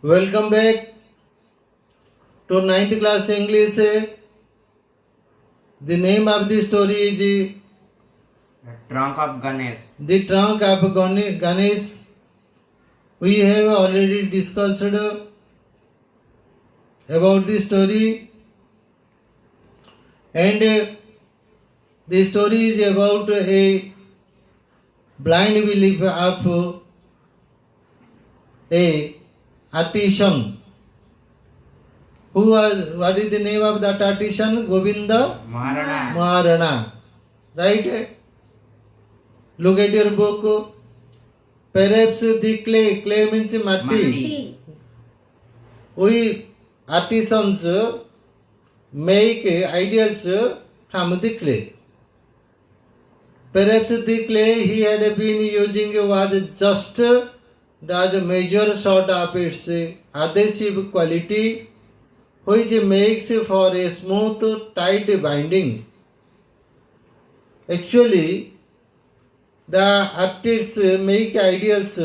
Welcome back to ninth class English. The name of the story is The trunk of Ganesh. The Trunk of Ganesh. We have already discussed about the story, and the story is about a blind belief of a artisan who was, what is the name of that artisan? Govinda Maharana. Maharana, right? Look at your book. Perhaps the clay means matti. Matti. We artisans make ideals from the clay. Perhaps the clay he had been using was just that major sort of its adhesive quality, which makes for a smooth, tight binding. Actually, the artists make ideals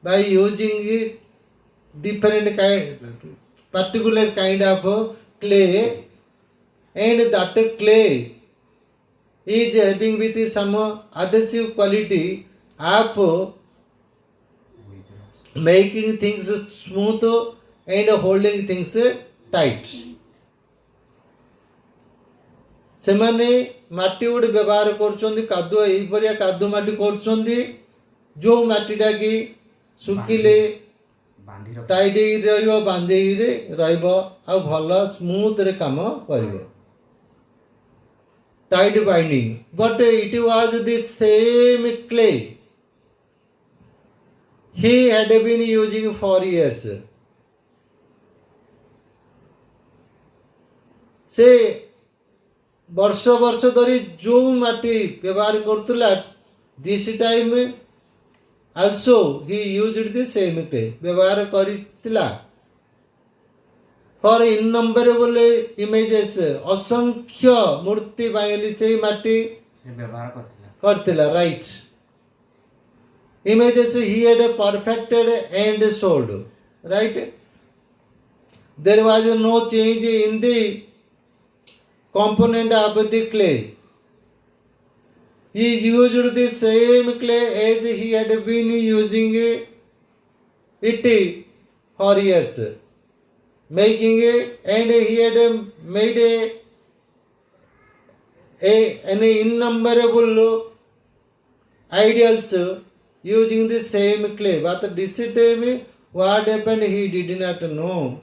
by using different particular kind of clay, and that clay is having with some adhesive quality of making things smooth and holding things tight. ସେମାନେ ମାଟି ଗୋଟେ ବ୍ୟବହାର କରୁଛନ୍ତି, କାଦୁଅ ଏଇପରିଆ କାଦୁଅ ମାଟି କରୁଛନ୍ତି ଯେଉଁ ମାଟିଟା କି ଶୁଖିଲେ ବାନ୍ଧି ରଖ ଟାଇଟ୍ ହେଇକି ରହିବ, ବାନ୍ଧିକିରି ରହିବ, ଆଉ ଭଲ ସ୍ମୁଥରେ କାମ କରିବ, tight binding. But it was the same clay he had been using for years. ସେ ବର୍ଷ ବର୍ଷ ଧରି ଯେଉଁ ମାଟି ବ୍ୟବହାର କରୁଥିଲା, this time also he used the same clay ବ୍ୟବହାର କରିଥିଲା for innumerable images, ଅସଂଖ୍ୟ ମୂର୍ତ୍ତି ପାଇଁ ସେଇ ମାଟି ସେ ବ୍ୟବହାର କରିଥିଲା. କରିଥିଲା, right? Images he had perfected and sold, right? There was no change in the component of the clay. He used the same clay as he had been using it for years, making and he had made an innumerable ideals using the same clay. But this time what happened he did not know.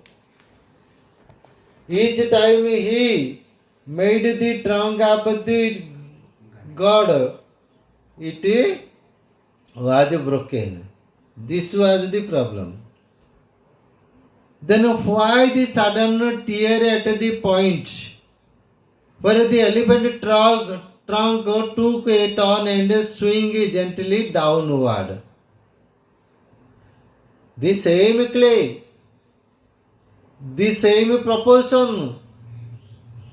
Each time he made the trunk of the god, it was broken. This was the problem. Then why the sudden tear at the point where the elephant trunk took a turn and swing gently downward? The same clay, the same proportion,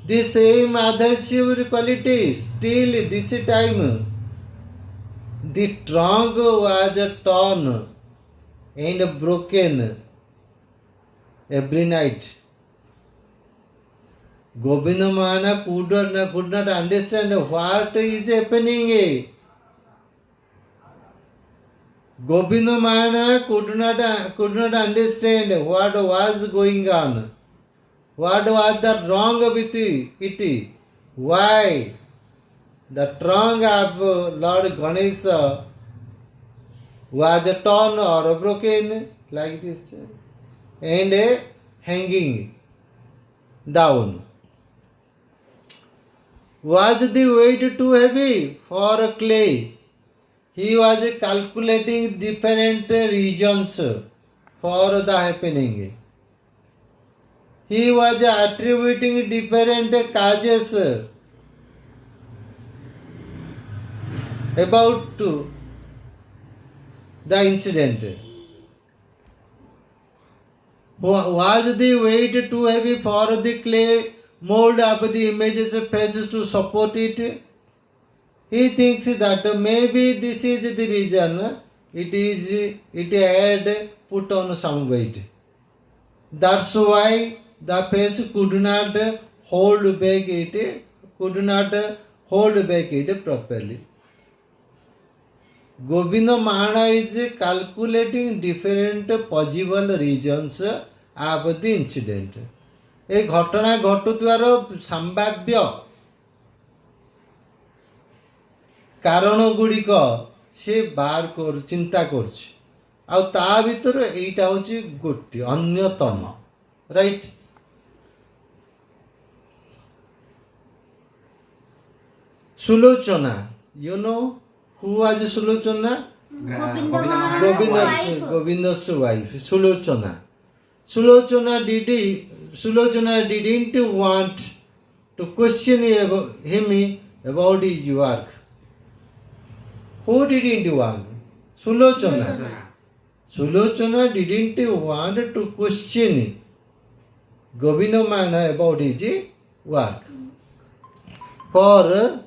the same adhesive quality, still this time the trunk was torn and broken every night. Govinda Mahana could not understand what is happening. Govinda Mahana could not understand what was going on. What was the wrong with it? Why the trunk of Lord Ganesha was torn or broken like this and hanging down? Was the weight too heavy for clay? He was calculating different reasons for the happening. He was attributing different causes about the incident. Was the weight too heavy for the clay mold of the image's face to support it? He thinks that maybe this is the reason it had put on some weight. That's why the face could not hold back it, could not hold back it properly. Govinda Mahana is calculating different possible reasons of the incident. ए घटना घटुवार संभाव्य कारण गुड़िक से बार कर चिंता कर भीतर एटा हूँ गोटे अन्यतम right. Sulochana you know who was Sulochana? Govinda's wife Sulochana. Sulochana didn't want to question him about his work. Who didn't want? Sulochana. Sulochana didn't want to question Govinda Mahana about his work. For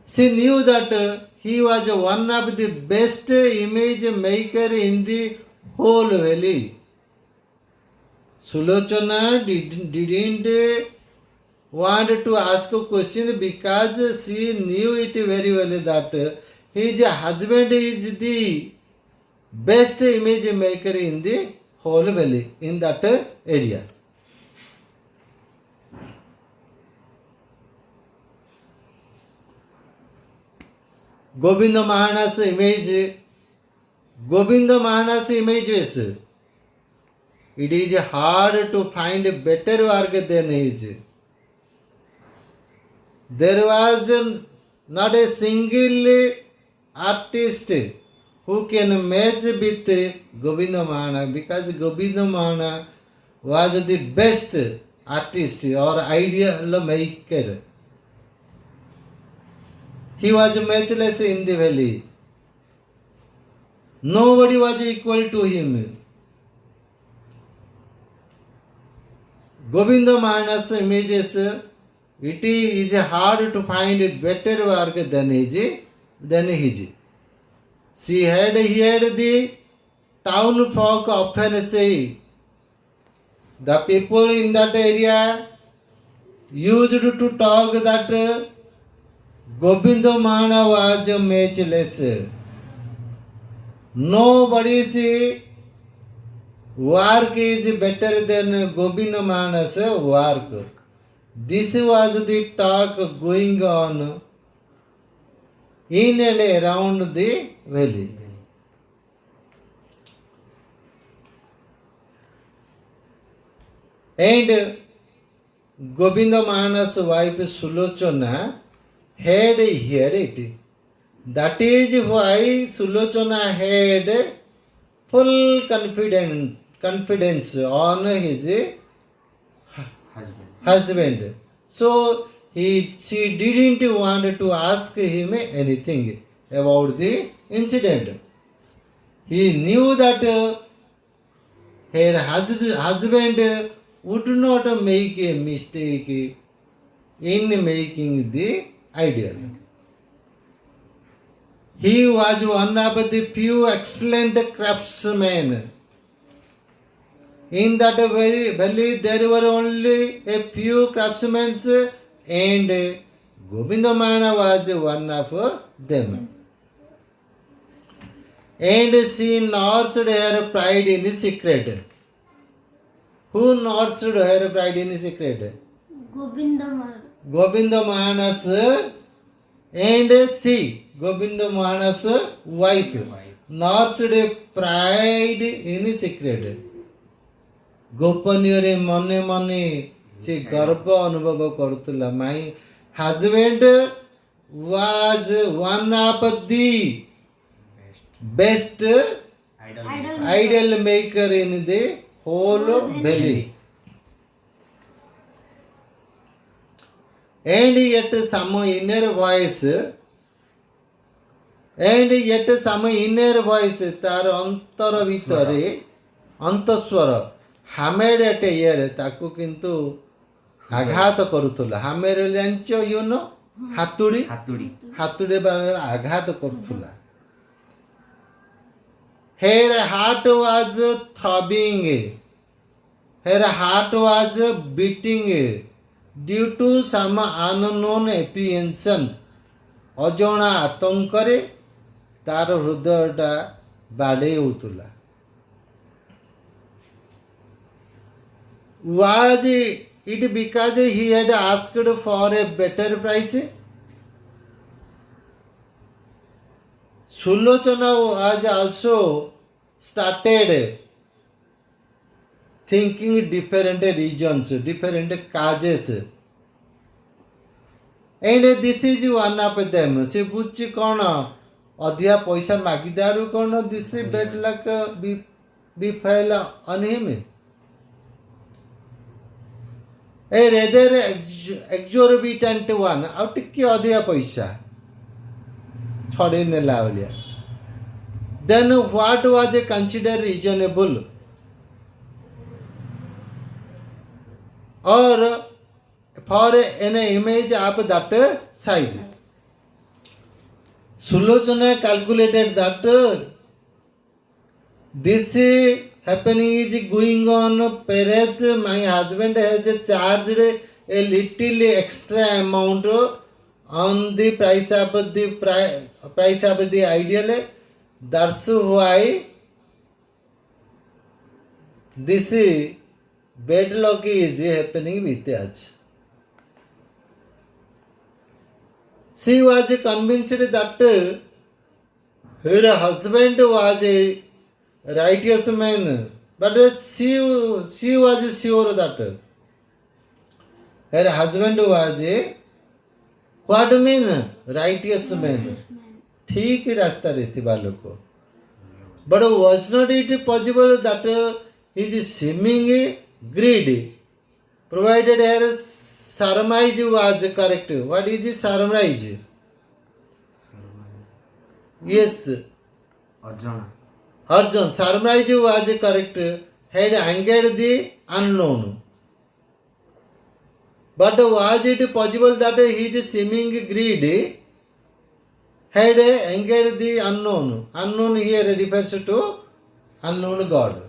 she knew that he was one of the best image maker in the whole valley. Sulochana didn't want to ask a question because she knew it very well that his husband is the best image maker in the whole valley, in that area. Govinda Mahana's images. It is hard to find better work than his. There was not a single artist who can match with Govinda Mahana, because Govinda Mahana was the best artist or ideal maker. He was matchless in the valley. Nobody was equal to him. Govinda Mahana's images, it is hard to find better work than his. He had the town folk often say, the people in that area used to talk that Govinda Mahana was matchless. Nobody's work is better than Govinda Mahana's work. This was the talk going on in and around the valley. And Govinda Mahana's wife Sulochana had heard it. That is why Sulochana had full confidence on his husband. So she didn't want to ask him anything about the incident. He knew that her husband would not make a mistake in making the ideal. He was one of the few excellent craftsmen. In that very valley there were only a few craftsmen, and Govinda Mahana was one of them. And she nursed her pride in secret. Who nursed her pride in secret? Govinda Mahana. Govinda Mahana's and she, Govinda Mahana's wife, nursed pride in secret. गोपनीय मने मने से गर्व अनुभव करुला. My husband was one of the best idol maker in the whole valley. And yet some inner voice, तार अंतर भितरे अंतस्वर हामेर eight year ताकू किंतु आघात करुला. हामेर जांच यू नो हातुड़ी हातुड़ी आघात करुला. her heart was throbbing, her heart was beating due to some unknown apprehension. ଅଜଣା ଆତଙ୍କରେ ତାର ହୃଦୟଟା ବାଡ଼େଇ ହେଉଥିଲା. Was it because he had asked for a better price? Sulochana was also started thinking different reasons, different causes. And this is one of them. Se buchi kona adhiya paisa magidaru kona this bad luck befell on him. A rather exorbitant one. Out ଟିକେ ଅଧିକା ପଇସା ଛଡ଼େଇ ନେଲା ଭଳିଆ. Then what was considered reasonable or for an image of that size? Sulochana calculated that this happening is going on. Perhaps my husband has charged a little extra amount on the price of the ideal. That's why this bad luck is happening with us. She was convinced that her husband was a righteous man, but she was sure that her husband was a what mean righteous man, ठीक रास्ता रे थिबा लोक. But was not it possible that his seeming greed provided her surmise was correct? What is surmise? Yes, Arjun, surmise was correct, had angered the unknown. But was it possible that his seeming greed had angered the unknown? Unknown here refers to unknown God.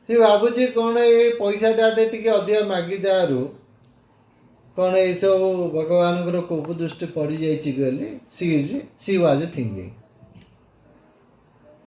ସେ ଭାବୁଛି କ'ଣ ଏ ପଇସାଟା ଟିକେ ଅଧିକ ମାଗିଦେବାରୁ କ'ଣ ଏସବୁ ଭଗବାନଙ୍କର କୋପ ଦୃଷ୍ଟି ପଡ଼ିଯାଇଛି ବୋଲି ସି ୱାଜ୍ ଥିଙ୍କିଂ.